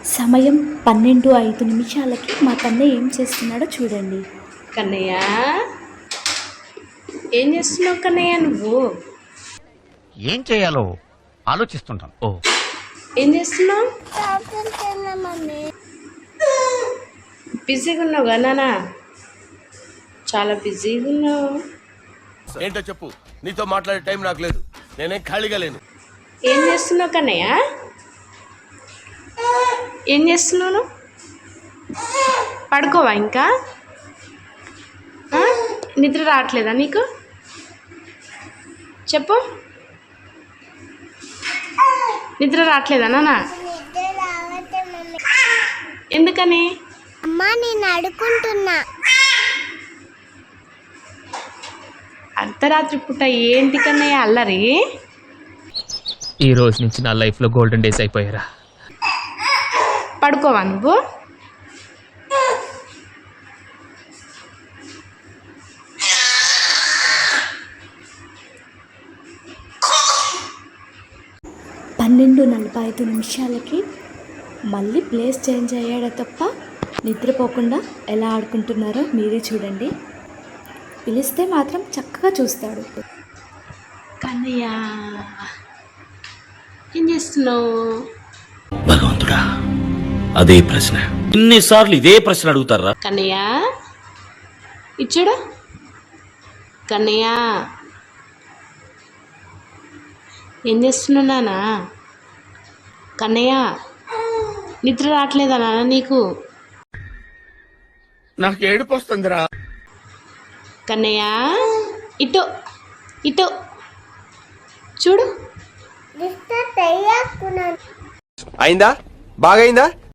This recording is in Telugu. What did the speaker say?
సమయం 12:05 మా కన్నయ్య ఏం చేస్తున్నాడో చూడండి. కన్నయ్య, ఏం చేస్తున్నావు కన్నయ్య? నువ్వు ఏం చేయాలో ఆలోచిస్తుంటాను. ఏం చేస్తున్నావు? బిజీగా ఉన్నావు కదా నాన్న? చాలా బిజీగా ఉన్నావు. ఏంటో చెప్పు. నీతో మాట్లాడే టైం నాకు లేదు. నేనేం ఖాళీగా లేను. ఏం చేస్తున్నావు కన్నయ్య? ఏం చేస్తున్నావు? పడుకోవా ఇంకా? నిద్ర రావట్లేదా నీకు? చెప్పు. నిద్ర రావట్లేదా నాన్న? ఎందుకని? అమ్మా, నేను అడుకుంటున్నా. అర్ధరాత్రి పూట ఏంటి కన్నయ్య అల్లరి? ఈ రోజు నుంచి నా లైఫ్లో గోల్డెన్ డేస్ అయిపోయారా. పడుకోవా నువ్వు? నిమిషాలకి మళ్ళీ ప్లేస్ చేంజ్ అయ్యాడో తప్ప నిద్రపోకుండా ఎలా ఆడుకుంటున్నారో మీరే చూడండి. పిలిస్తే మాత్రం చక్కగా చూస్తాడు. కన్నయ్య, ఏం చేస్తున్నావు? భగవంతుడా, అదే ప్రశ్న. ఇన్నిసార్లు ఇదే ప్రశ్న అడుగుతారా? కన్నయ్య, ఇచ్చాడు. కన్నయ్య, ఏం చేస్తున్నావు నాన్న? కన్నయ్య, నిద్ర రావట్లేదా నాన్న నీకు? నాకు ఏడుపు వస్తుందిరా. కన్నయ్య, ఇటు ఇటు చూడు. అయిందా? బాగైందా?